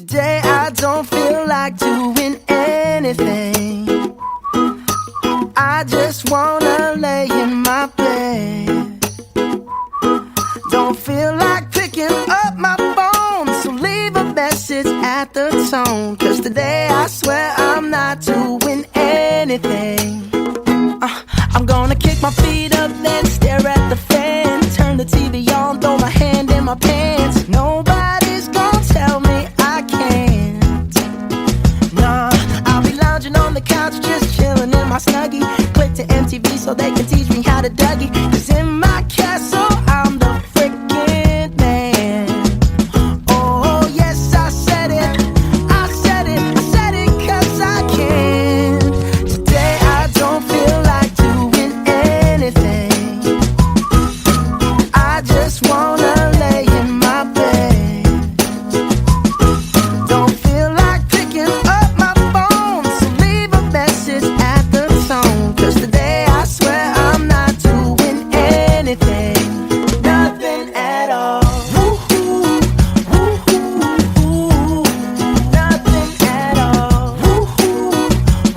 Today I don't feel like doing anything. I just wanna lay in my bed. Don't feel like picking up my phone, so leave a message at the tone. Cause today I swear I'm not doing anything. I'm gonna kick my feet up, then stare at the fan. Turn the TV on, throw my hand in my pants. Nobody's gonna tell me I can't. Nah, I'll be lounging on the couch, just chilling in my Snuggie. Click to MTV so they can teach me how to Dougie. Cause in my castle, I'm the freaking man. Oh, yes, I said it. I said it. I said it cause I can. Today I don't feel like doing anything. I just wanna lay in my bed. Don't feel like picking up my phone, so leave a message at the tone. Cause today I swear I'm not doing anything. Nothing at all. Woo-hoo, woo-hoo, nothing at all. Woo-hoo,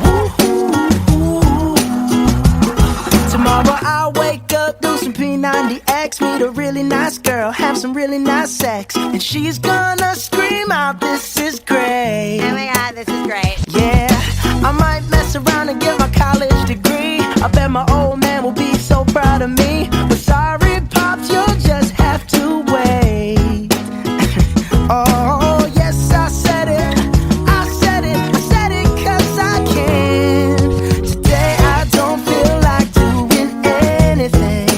woo-hoo. Tomorrow I'll wake up, do some P90X, meet a really nice girl, have some really nice sex, and she's gonna scream out, "This is great." Oh my god, this is great. Yeah, I might mess around and get my college degree. I bet my old man will be so proud of me. But sorry, Pops, you'll just have to wait. Oh, yes, I said it. I said it. I said it cause I can. Today I don't feel like doing anything.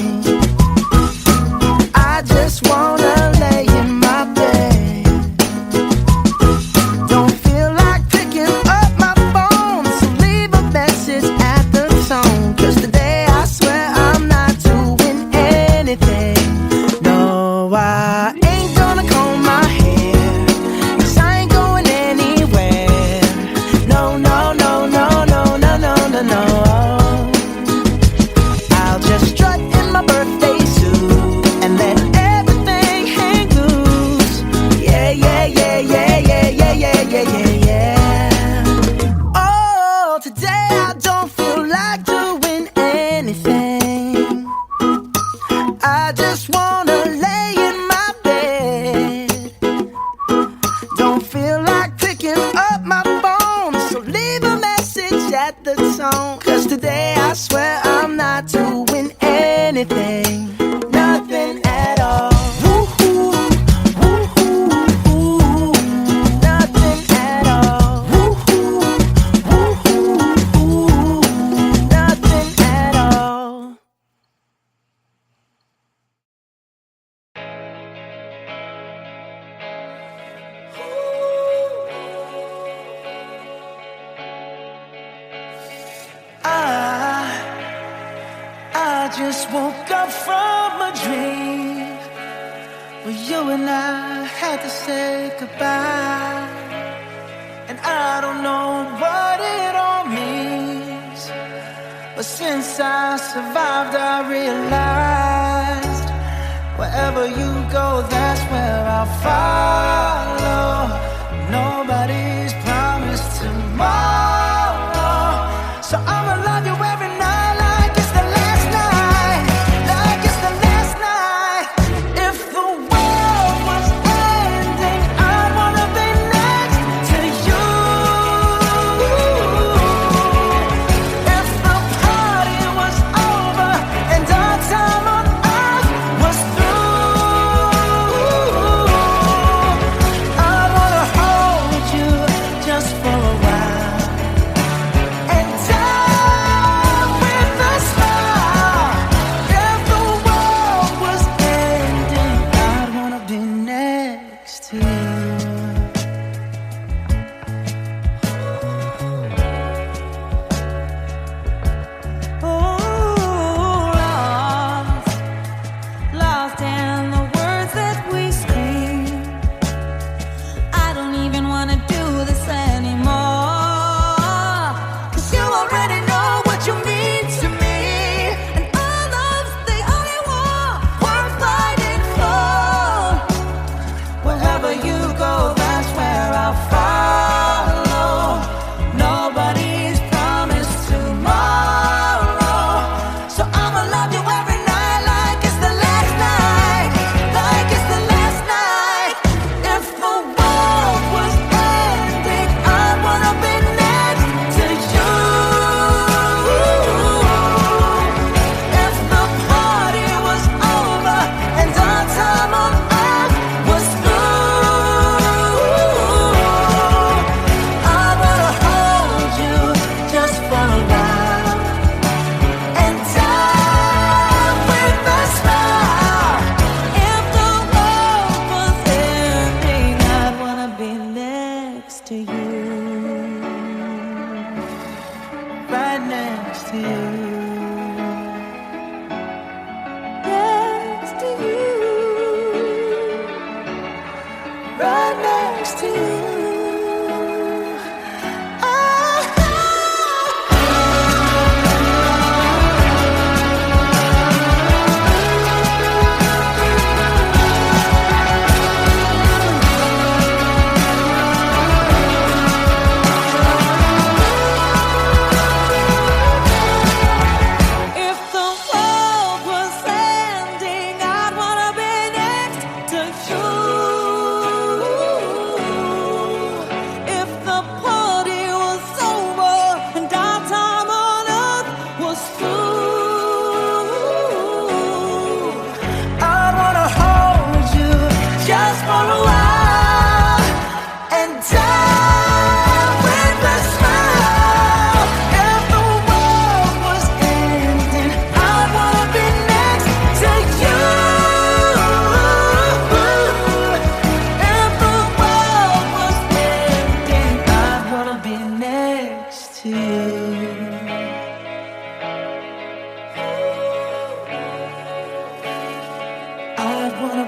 I just wanna lay in my bed. Don't feel like picking up my phone, so leave a message at the tone. Cause today I swear I'm not doing anything. No, I ain't gonna comb my hair, cause I ain't going anywhere. No, no, no, no, no, no, no, no, no. I'll just strut in my birthday suit and let everything hang loose. Yeah, yeah, yeah, yeah, yeah, yeah, yeah, yeah, yeah, yeah. Oh, today I don't feel like doing anything. I just wanna lay in my bed. Don't feel like picking up my phone, so leave a message at the tone. Cause today I swear I'm not doing anything. Nothing at all. Woo-hoo, woo-hoo, nothing at all. Woo-hoo, woo-hoo, nothing at all. I just woke up from a dream where you and I had to say goodbye. And I don't know what it all means, but since I survived I realized wherever you go, that's where I'll follow. Nobody's promised tomorrow, so I'ma love you every night like it's the last night, like it's the last night. If the world was ending, I wanna be next to you. If the party was over and our time on earth was through, I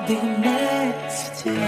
be next to you.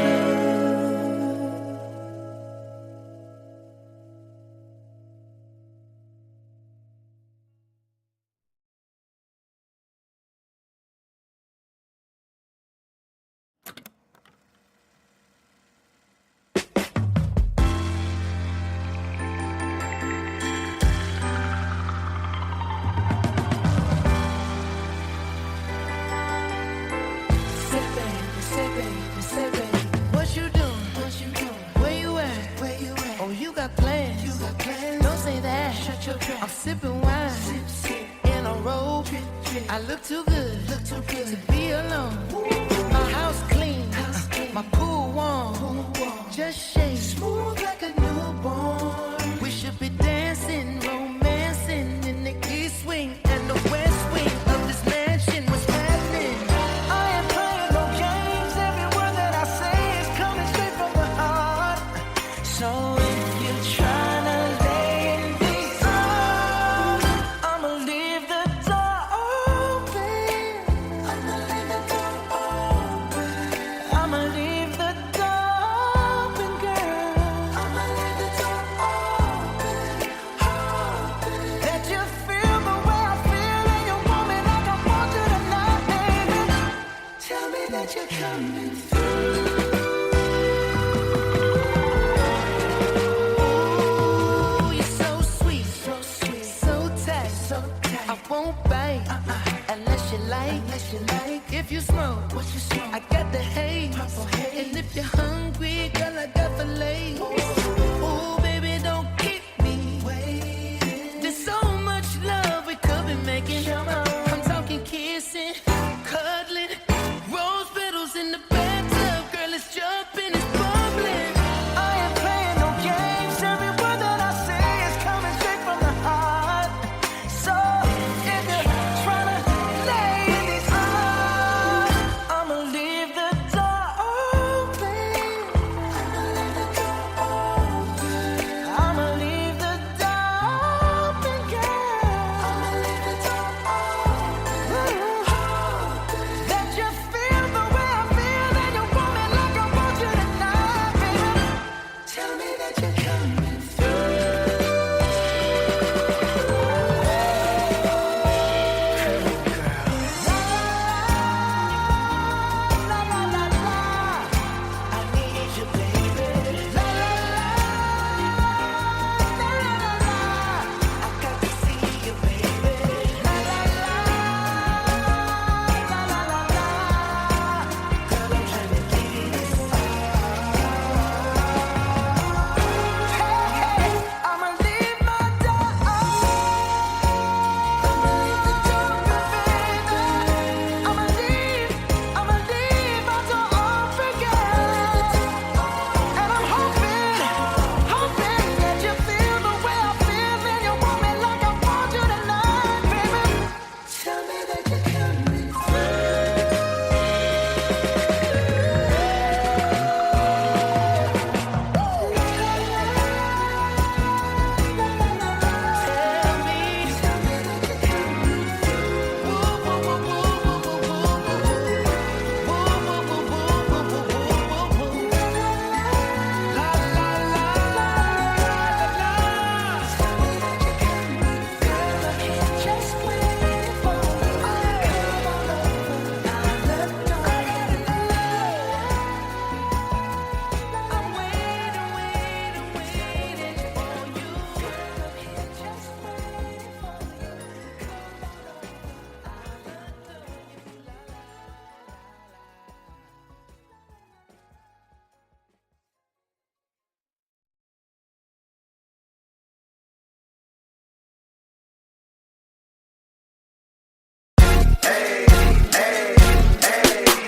I'm sipping wine in a robe. I look too good to be alone. My house clean, my pool warm. Just shake smooth like a newborn. We should be dancing, romancing in the east wing and the west wing of this mansion. What's happening? I ain't playing no games. Every word that I say is coming straight from the heart. So if you're trying to lay in these arms, I'ma leave the door open. I'ma leave the door open. I'ma leave the door open, girl. I'ma leave the door open. That you feel the way I feel and you want me like I want you tonight, baby. Tell me that you're coming through. Ooh, you're so sweet, so tight. I won't bite unless you like. If you smoke, I got the haze. And if you're hungry, girl, I got fillets. Ooh, baby, don't keep me waiting. There's so much love we could be making. I'm talking kissing, cuddling, rose petals in the bathtub. Girl, it's jumping, it's bubbling. I ain't playing no games. Every word that I say is coming straight from the heart. So if you're trying to lay in these arms, I'ma leave the door open. I'ma leave the door open, girl. I'ma leave the door open. That you feel the way I feel and you want me like I want you tonight, baby. Tell me that you're coming through. La la la la, I need you, baby. La la la, la la la, I got to see you, baby. La la la, la la la la, girl, I'm trying to give you this Hey, I'ma leave my door open. I'ma leave the door open, baby. I'ma leave my door open, girl. And I'm hoping that you feel the way I feel and you want me like I want you tonight, baby. Tell me that you're coming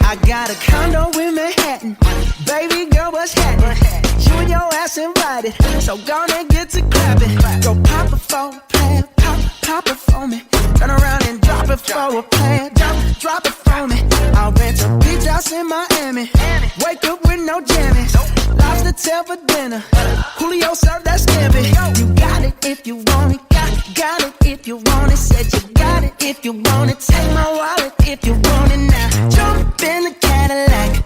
I got a condo in Manhattan. Baby girl, what's happening? You and your ass invited, so gonna get to clapping. Go pop it for a plan, pop it for me. Turn around and drop it for a plan, drop it for me. I'll rent a beach house in Miami. Wake up with no jammies. Lobster tail for dinner. Julio served that scampi. You got it if you want it. Got it if you want it. Said you got it if you want it. Take my wallet if you want it now. Jump in the Cadillac.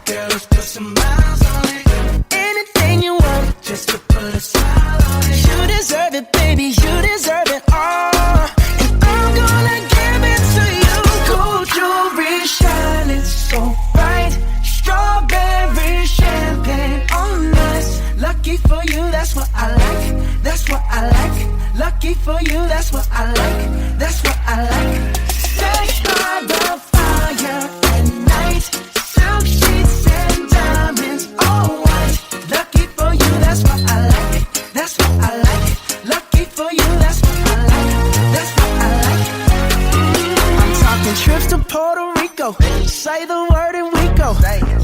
trips to Puerto Rico. Say the word and we go.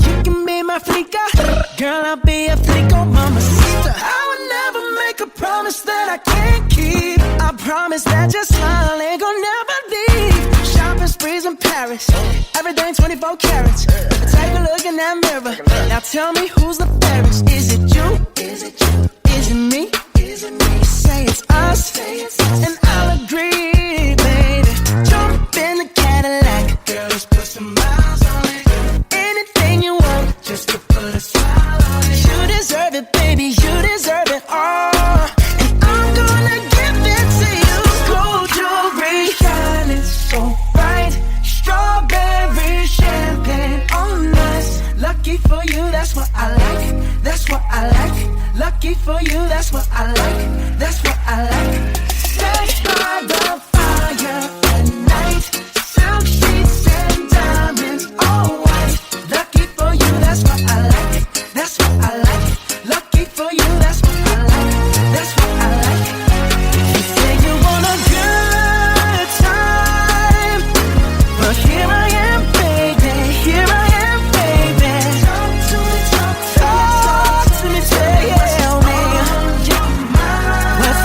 You can be my flica, girl, I'll be a flico, mamacita. I would never make a promise that I can't keep. I promise that your smile ain't gonna never leave. Shopping sprees in Paris, everything 24 carats. Take a look in that mirror. Now tell me who's the fairest? Is it you? Is it you? Is it me? Is it me? Say it's us, and I'll agree, baby. Jump in the Cadillac, girl, let's put some miles on it. Anything you want, just to put a smile on it. You deserve it, baby, you deserve it all. And I'm gonna give it to you. Gold jewelry, shining so bright. Strawberry champagne on us. Lucky for you, that's what I like. That's what I like. Lucky for you, that's what I like. That's what I like. Sex by the fire at night. Silk sheets and diamonds, all white. Lucky for you, that's what I like. That's what I like. Lucky for you, that's what I like. That's what I like. You say you want a good time, but here I am, baby. Here I am, baby. Talk to me, tell me. What's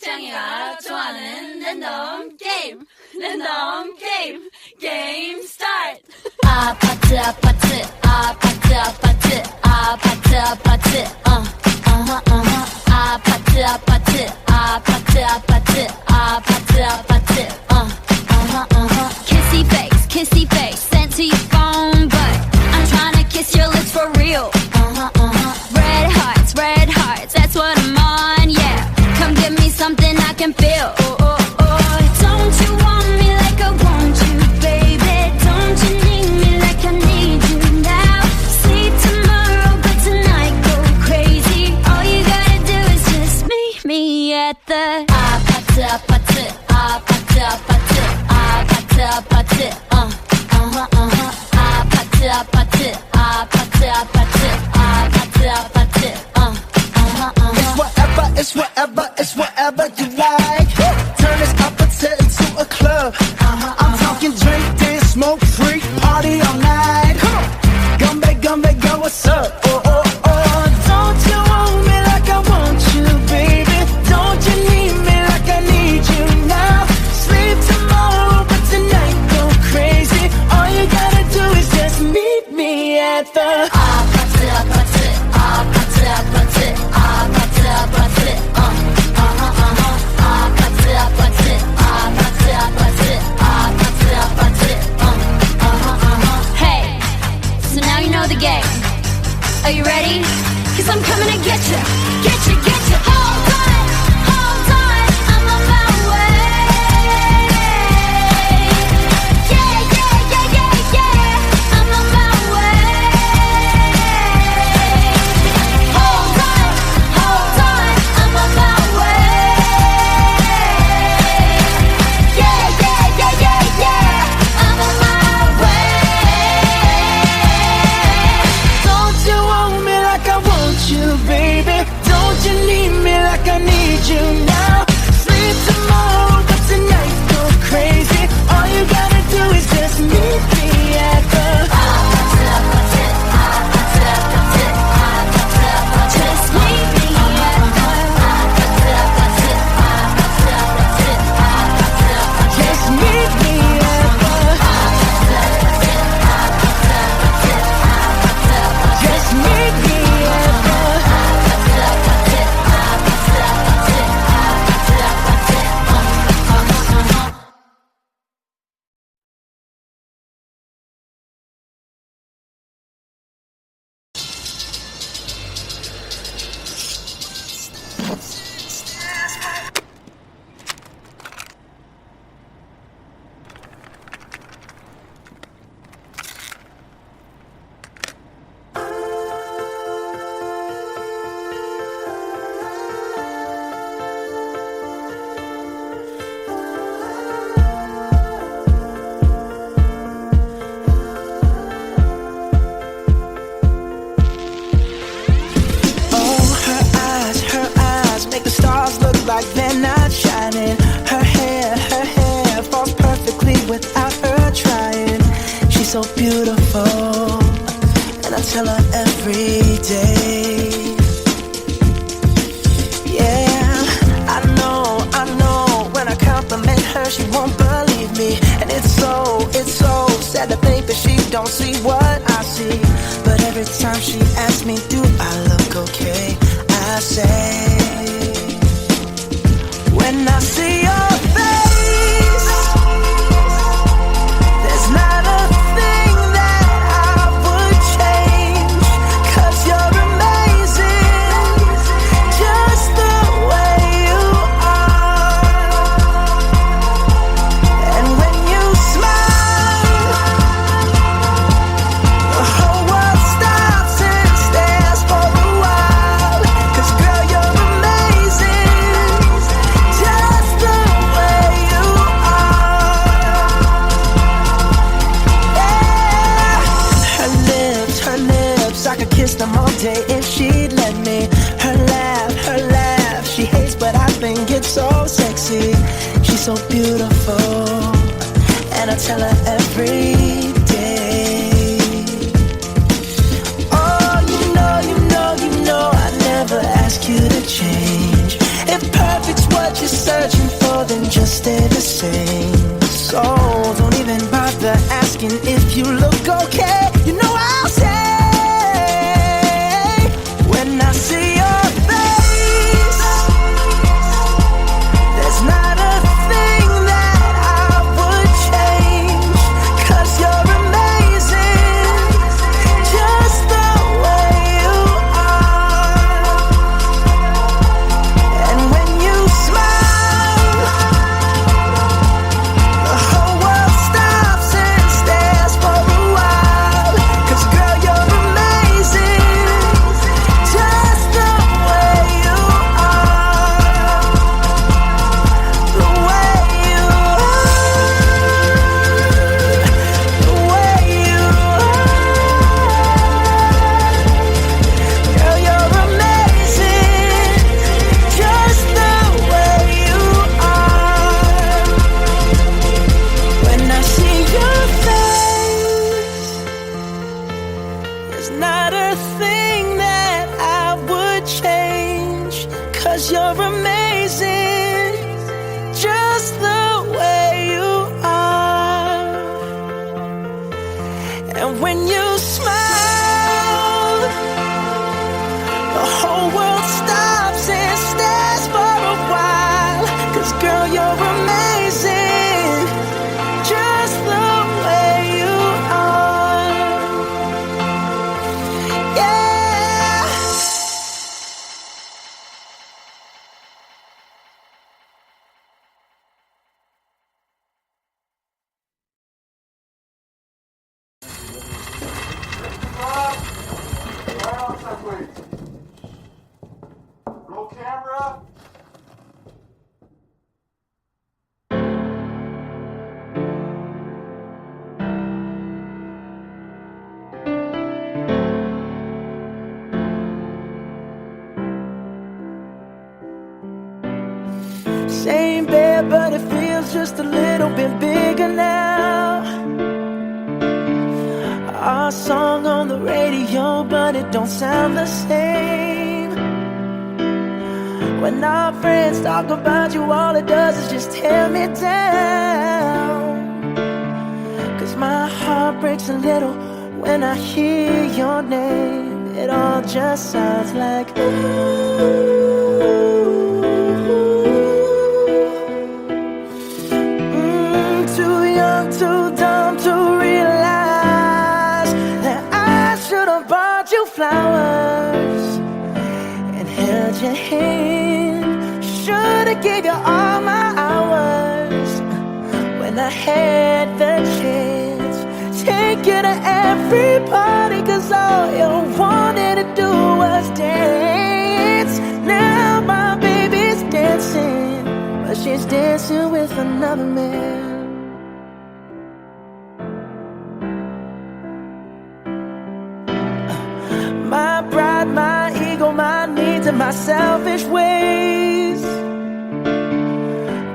창이가 좋아하는 랜덤 게임, 랜덤 게임, 게임 스타트. 아파트 아파트 아파트 아파트 아파트 아파트 아파트 아파트 아파트 아파트 아파트 아파트 kissy face sent to your phone, but I'm tryna kiss your lips for real. Red hearts, that's what I'm on, yeah. Come give me something I can feel. Don't you want me like I want you, baby? Don't you need me like I need you now? Sleep tomorrow, but tonight go crazy. All you gotta do is just meet me at the 아파트 아파트 아파트 아파트 아파트 아파트 아파트 아파트 아파트 아파트 아파트 It's whatever, it's whatever you like. Turn this opposite into a club. I'm talking drink, dance, smoke, freak, party all night. Come on, gumbe, go, what's up? Don't you want me like I want you, baby? Don't you need me like I need you now? Sleep tomorrow, but tonight go crazy. All you gotta do is just meet me at the 아파트 아파트 아파트 아파트 아파트 아파트 아파트 아파트 아파트 아파트 아파트 Hey, so now you know the game. Are you ready? 'Cause I'm coming to get you, get you, get you. Hold on, I'm on my way. Yeah, yeah, yeah, yeah, yeah, I'm on my way. Hold on, I'm on my way. Yeah, yeah, yeah, yeah, yeah, I'm on my way. Don't you want me like I want you, baby? Don't you need me like I need you now? Sleep tomorrow, but tonight go crazy. All you gotta do is just meet me at the Just meet me at Just meet me at the Just meet me at the Her eyes make the stars look like they're not shining. Her hair falls perfectly without her trying. She's so beautiful, and I tell her every day. Yeah, I know, when I compliment her, she won't believe me. And it's so sad to think that she don't see what I see. But every time she asks me, do I look okay? I say, when I see your face, there's not a thing that I would change. 'Cause you're amazing, just the way you are. And when you smile, the whole world stops and stares for a while. 'Cause girl, you're amazing, just the way you are. Yeah. Her lips, I could kiss them all day if she'd let me. Her laugh, she hates, but I think it's so sexy. She's so beautiful, and I tell her every day. Oh, you know, I never ask you to change. If perfect's what you asking if you look okay. You know I'll say, when I see your face, there's not a thing that I would change, 'cause you're amazing, just the way you are. And when you smile, the whole world stops and stares for a while, 'cause girl, you're amazing, just the way you are. The way you are. The way you are. Girl, you're amazing, just the way you are. When I see your face, there's not a thing that I would change, 'cause you're amazing, just the way you are. And when you smile, the whole world stops and stares for a while, 'cause girl, you're amazing, just the way you are. Yeah. Roll camera. Same bed, but it feels just a little bit bigger now. Our song on the radio, but it don't sound the same. When our friends talk about you, all it does is just tear me down. 'Cause my heart breaks a little when I hear your name. It all just sounds like too young, too dumb to realize that I should have bought you flowers and held your hand. Should have gave you all my hours when I had the chance. Take you to every party, 'cause all you wanted to do was dance. Now my baby's dancing, but she's dancing with another man. My pride, my ego, my needs, and my selfish ways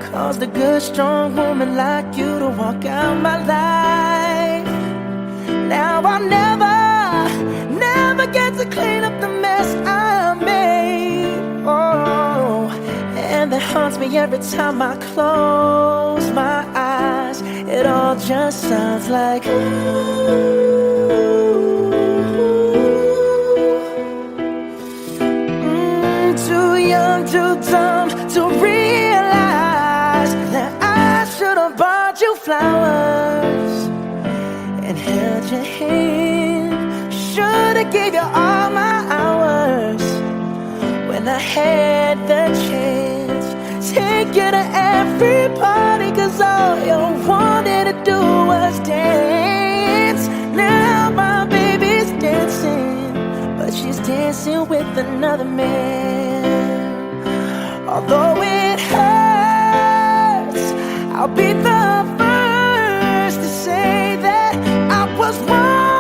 caused a good, strong woman like you to walk out my life. Now I'll never get to clean up the mess I made. Oh, and that haunts me every time I close my eyes. It all just sounds like too young, too dumb to realize that I should have bought you flowers and held your hand. Should have gave you all my hours when I had the chance. Take you to every party, 'cause all you wanted to do was dance. Now my baby's dancing, but she's dancing with another man. Although it hurts, I'll be the first to say that I was wrong.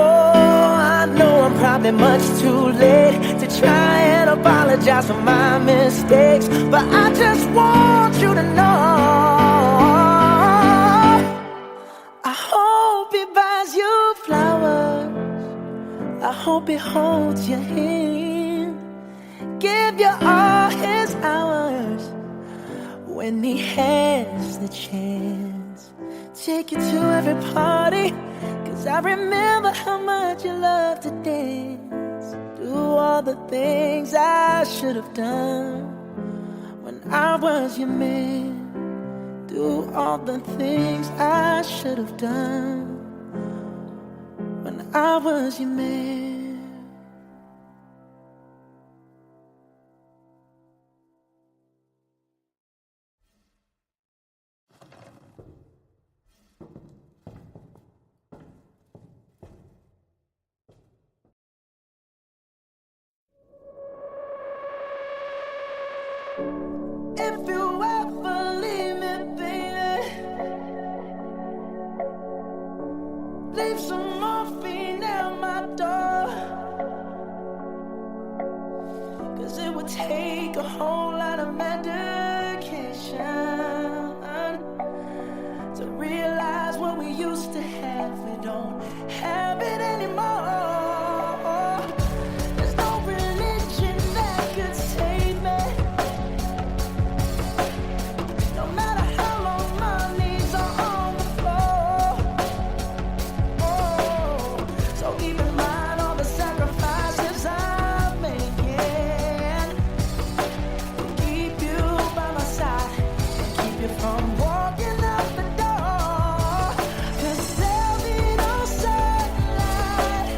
Oh, I know I'm probably much too late to try and apologize for my mistakes, but I just want you to know I hope he buys you flowers. I hope he holds your hand, give you all his hours when he has the chance. Take you to every party, 'cause I remember how much you loved to dance. Do all the things I should have done when I was your man. Do all the things I should have done when I was your man. If you ever leave me, baby, leave some morphine at my door, 'cause it would take a whole lot of medication to realize what we used to have. We don't have it anymore. There's no religion that could save me. No matter how long my knees are on the floor. Oh, so keep in mind all the sacrifices I'm making to keep you by my side and keep you from walking out the door. 'Cause there'll be no sunlight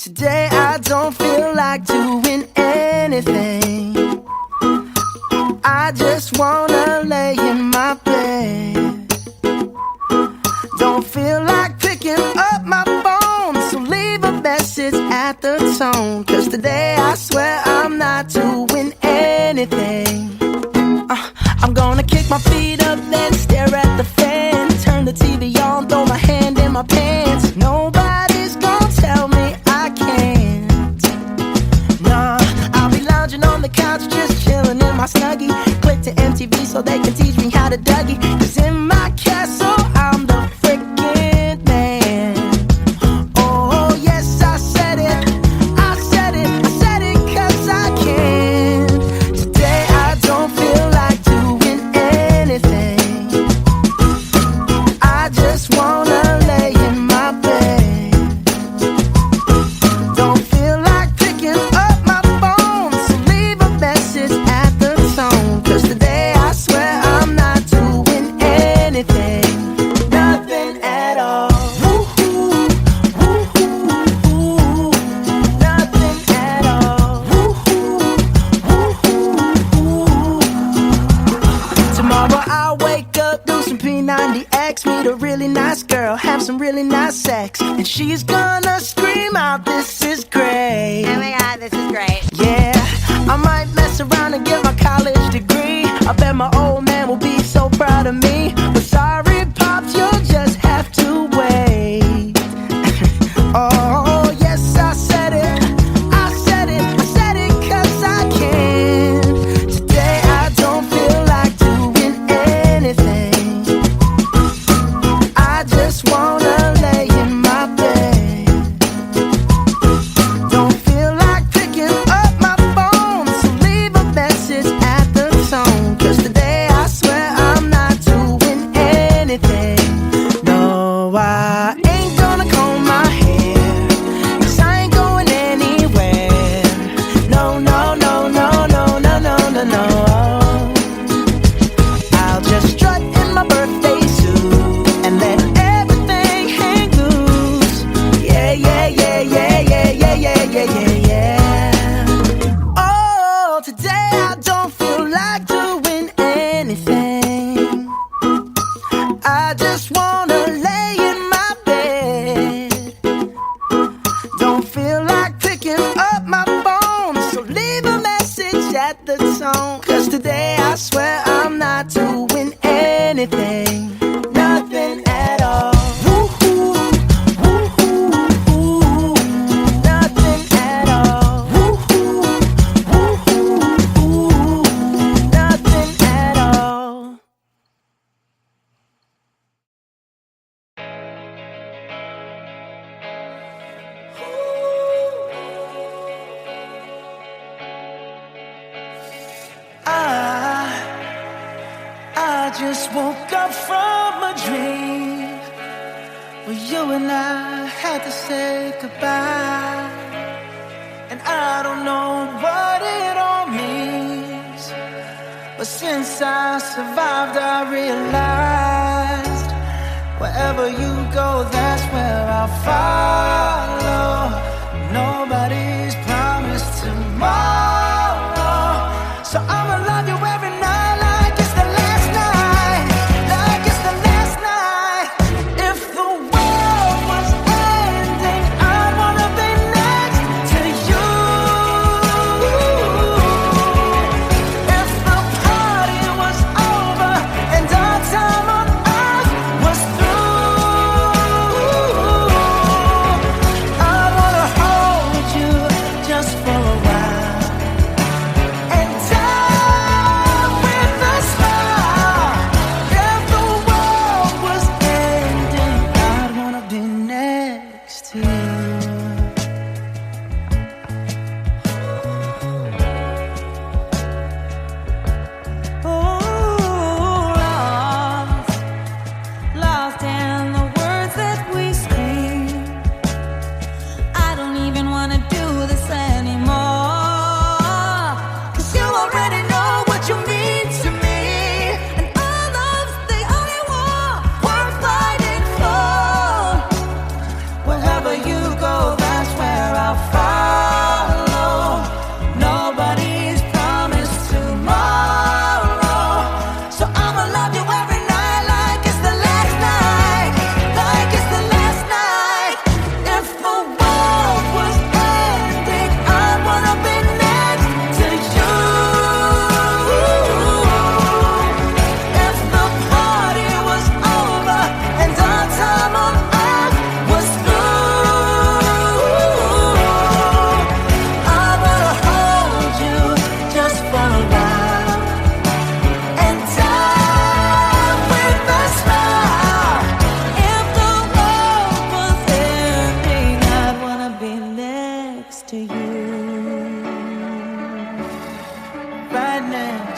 Today I don't feel like doing anything. I just wanna lay in my bed. Don't feel like picking up my phone, so leave a message at the tone. Cause today I swear I'm not doing anything. I'm gonna kick my feet up, then stare at the fan. Turn the TV on, throw my hand in my pants. Nobody's gonna tell me I can't. Nah, I'll be lounging on the couch, just chilling in my Snuggie. Click to MTV so they can teach me how to Dougie. Cause in my castle, I'm the freaking man. Oh, yes, I said it. I said it. I said it cause I can. Today I don't feel like doing anything. I just wanna lay in my bed. Don't feel like picking up my phone, so leave a message at the tone. Cause today I swear I'm not doing anything. Nothing at all. Woo-hoo, woo-hoo, woo-hoo. Nothing at all. Woo-hoo, woo-hoo, woo-hoo. Tomorrow I'll wake up, do some P90X, meet a really nice girl, have some really nice sex, and she's gonna scream out, "This is great." Oh my god, this is great. Yeah, I might mess around and get my college degree. I bet my old man will be so proud of me. But sorry, Pops, you'll just have to wait. Oh, yes, I said it. I said it. I said it cause I can. Today I don't feel like doing anything. I just wanna lay in my bed. Don't feel like picking up my phone, so leave a message at the tone. Cause today I swear I'm not doing anything. No, I ain't gonna comb my hair, cause I ain't going anywhere. No, no, no, no, no, no, no, no, no. I'll just strut in my birthday suit and let everything hang loose. Yeah, yeah, yeah, yeah, yeah, yeah, yeah, yeah, yeah, yeah. Oh, today I don't feel like doing anything. I just wanna lay in my bed. Don't feel like picking up my phone, so leave a message at the tone. Cause today I swear I'm not doing anything. Nothing at all. Woo-hoo, woo-hoo, woo-hoo. Nothing at all. Woo-hoo, woo-hoo, woo-hoo. Nothing at all. I just woke up from a dream where you and I had to say goodbye. And I don't know what it all means, but since I survived I realized wherever you go, that's where I'll follow. Nobody's promised tomorrow, so I'ma love you every night like it's the last night, like it's the last night. If the world was ending, I wanna be next to you. If the party was over and our time on earth was through, I wanna hold you just for a while.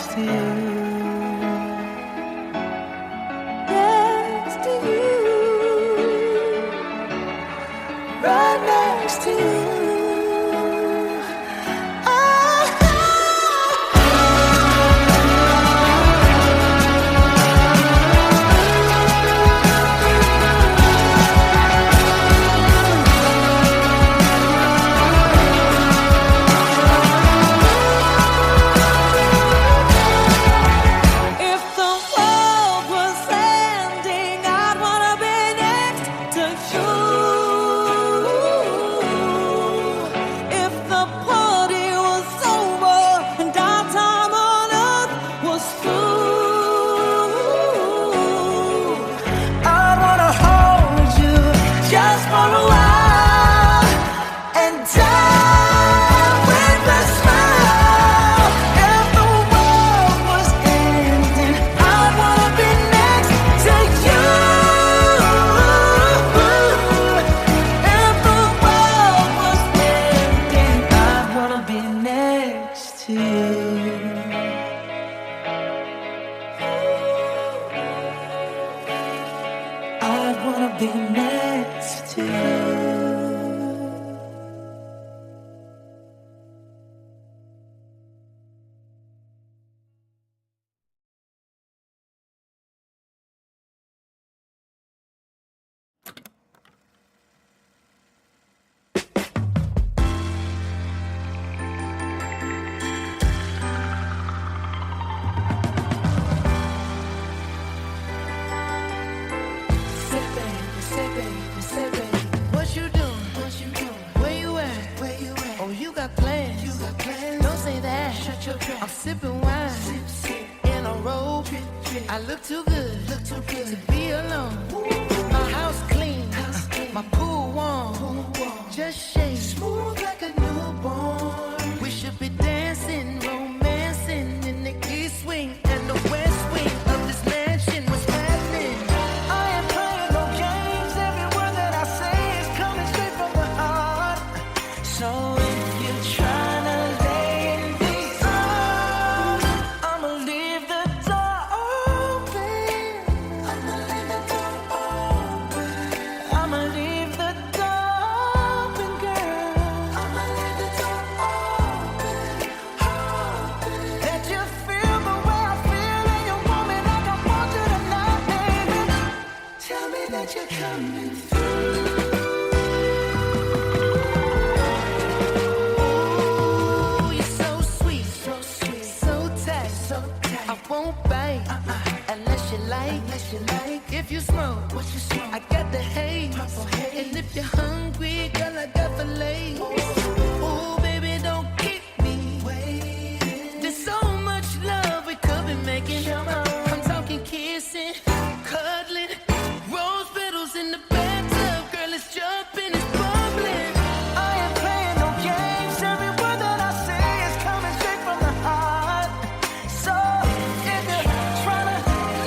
next to you. Next to you. Right next to you. I'm sipping wine in a robe. I look too good to be alone. My house clean, my pool warm. Just shake smooth like a newborn. We should be dancing, romancing in the east wing and the west wing of this mansion. What's happening? I ain't playing no games. Every word that I say is coming straight from the heart. So if you're trying to lay in these arms, I'ma leave the door open. I'ma leave the door open. I'ma leave the door open, girl. I'ma leave the door open. Let you feel the way I feel, and you want me like I want you tonight, baby. Tell me that you're coming through. Ooh, you're so sweet, so tight. I won't bite unless you like. If you smoke, I got the haze. And if you're hungry, girl, I got fillets. Ooh, baby, don't keep me waiting. There's so much love we could be making. I'm talking kissing, cuddling, rose petals in the bathtub. Girl, it's jumping, it's bubbling. I ain't playing no games. Every word that I say is coming straight from the heart. So if you're trying to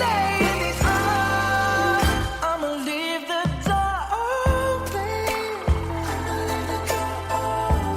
lay in these arms, I'ma leave the door open. I'ma leave the door open.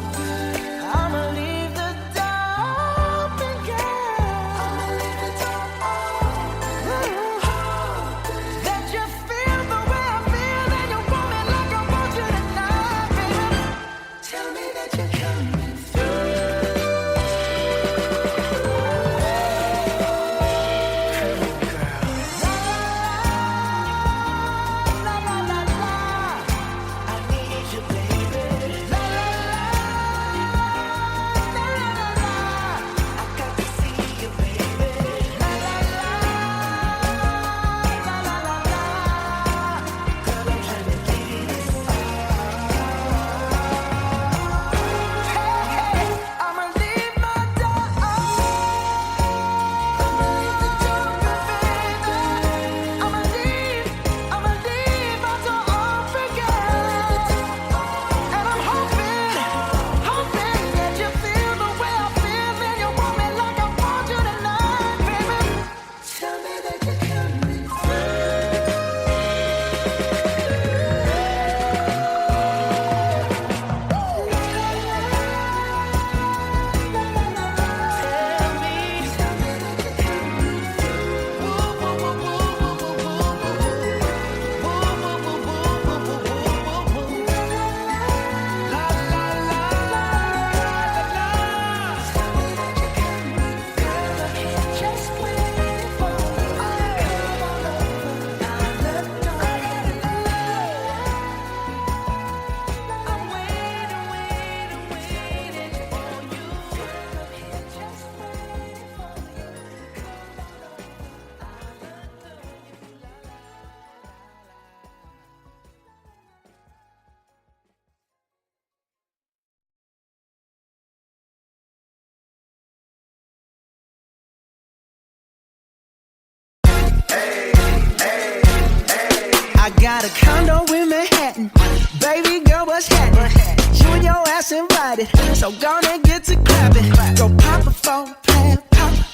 it. So gonna get to clapping. Go pop it for a plan,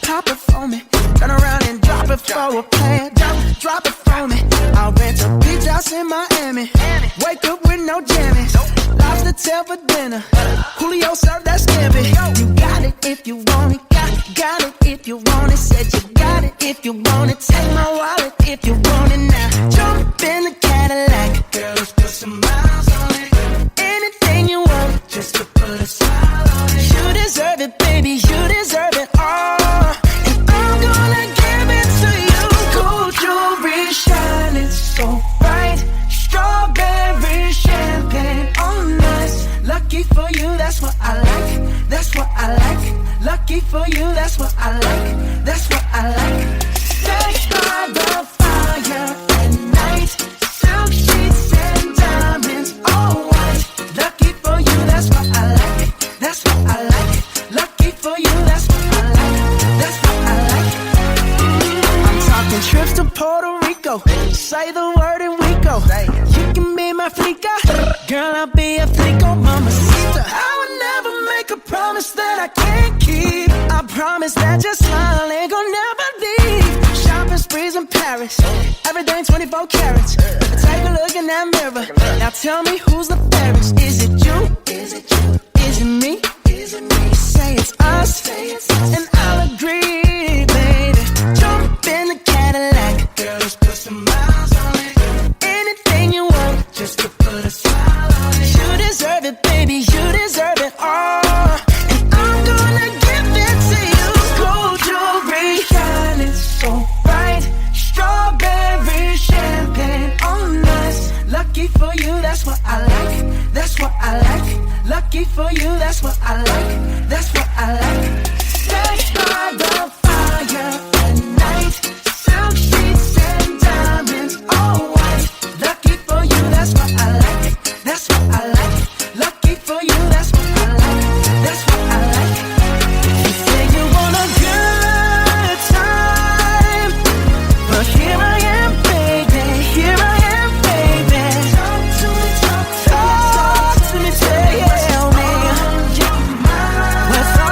pop it for me. Turn around and drop it for a plan, drop it for me. I'll rent a beach house in Miami. Wake up with no jammies. Lobster tail for dinner. Julio served that scampi. You got it if you want it. Got it if you want it. Said you got it if you want it. Take my wallet if you want it now. Jump in the Cadillac. Girl, let's put some miles on it. Anything you want, just to put a smile on it. You deserve it, baby. You deserve it all. And I'm gonna give it to you. Gold jewelry shining so bright. Strawberry champagne on us. Lucky for you, that's what I like. That's what I like. Lucky for you, that's what I like. That's what I like. Sex by the fire at night. Silk sheets and diamonds, all white. Lucky for you, that's what I like. That's what I like. Lucky for you, that's what I like. That's what I like. I'm talking trips to Puerto Rico. Say the word and we go. You can be my flica. Girl, I'll be a flico, mamacita. I would never make a promise that I can't keep. I promise that your smile ain't gonna never leave. Shopping sprees in Paris. Everything 24 carats. Take a look in that mirror. Now tell me who's the fairest. Is it you? Is it you? Is it me? Is it me? Say it's us. And I'll agree, baby. Jump in the Cadillac. Girl, let's put some miles on it. Anything you want, just to put a smile on it. You deserve it, baby. You deserve it all. And I'm gonna give it to you. Gold jewelry shining so bright. Strawberry champagne on us. Lucky for you, that's what I like. That's what I like. Lucky for you, that's what I like. That's what I like. Sex by the fire at night. Silk sheets and diamonds, all white. Lucky for you, that's what I like. That's what I like. Lucky for you, that's what I like. That's what I like. You say you want a good time, but here I am, baby. Here I am, baby. Talk to me, tell me. What's on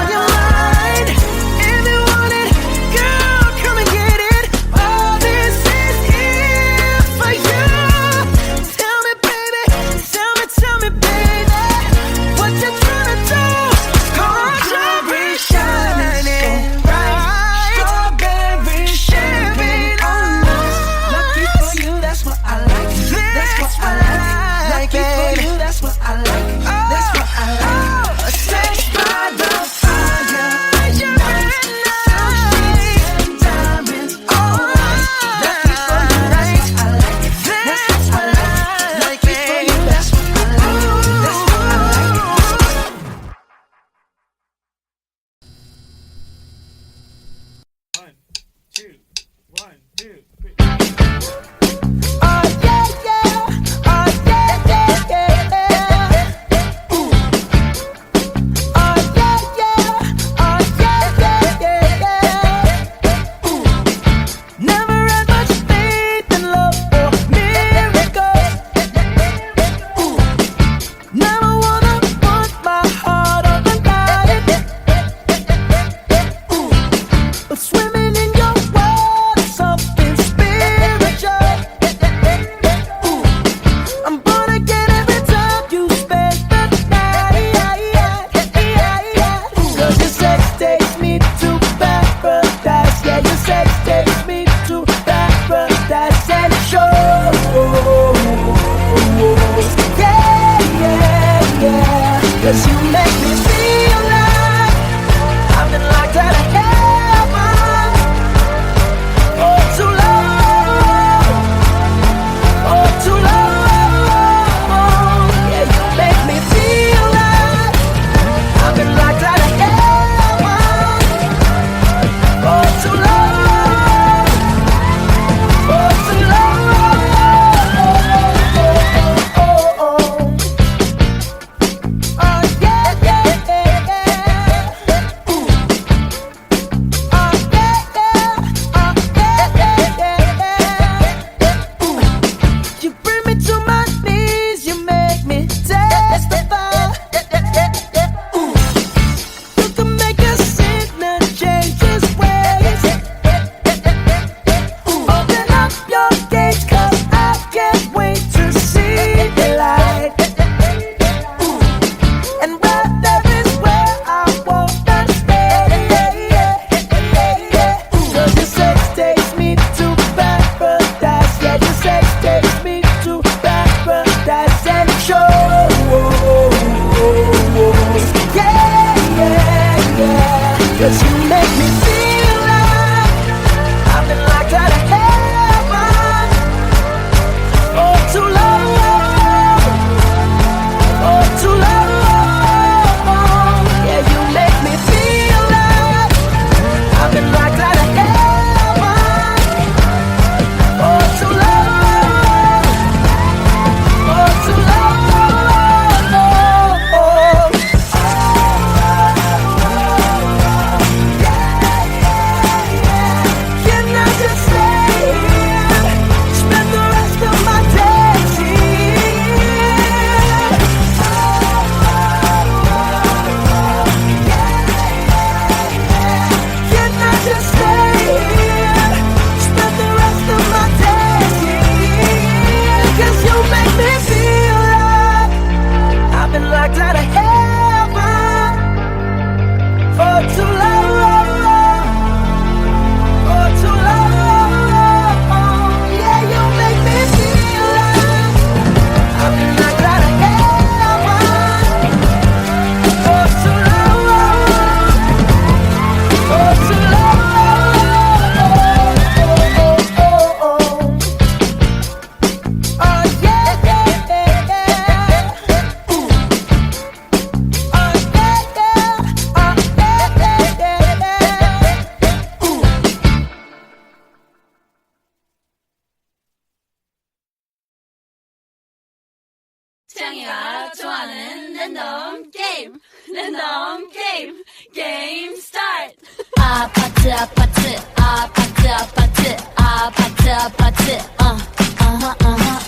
짱이가 좋아하는 랜덤 게임 랜덤 게임 게임 스타트 아파트 아파트 아파트 아파트 아파트 아파트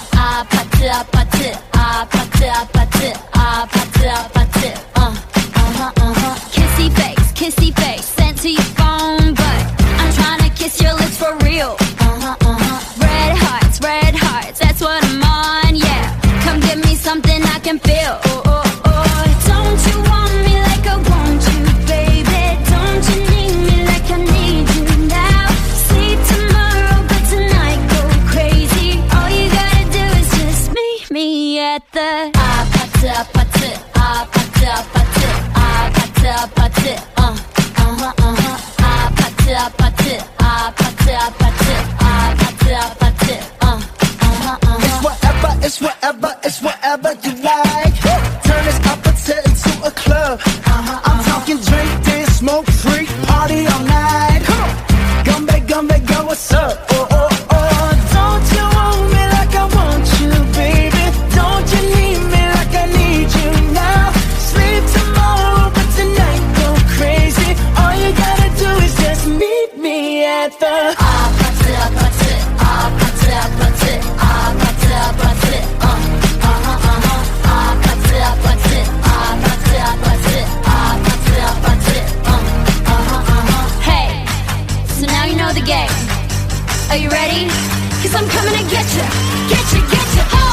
아파트 아파트 아파트 아파트 아파트 아파트 kissy face sent to your phone but I'm tryna kiss your lips for real red hearts that's what I'm on yeah come give me something I can feel don't you want me like I want you baby don't you need me like I need you now sleep tomorrow but tonight go crazy all you gotta do is just meet me at the 아파트 아파트 아파트 아파트 아파트 아파트 아파트 아파트 아파트 아파트 아파트 It's whatever you like. Turn this opposite into a club. I'm talking drink, dance, smoke, freak, party all night. Gumbe, go, what's up? Don't you want me like I want you, baby? Don't you need me like I need you now? Sleep tomorrow, but tonight go crazy. All you gotta do is just meet me at the 아파트 아파트 아파트 아파트 아파트 아파트 아파트 아파트 아파트 아파트 아파트 Hey, so now you know the game. Are you ready? 'Cause I'm coming to get you, get you, get you.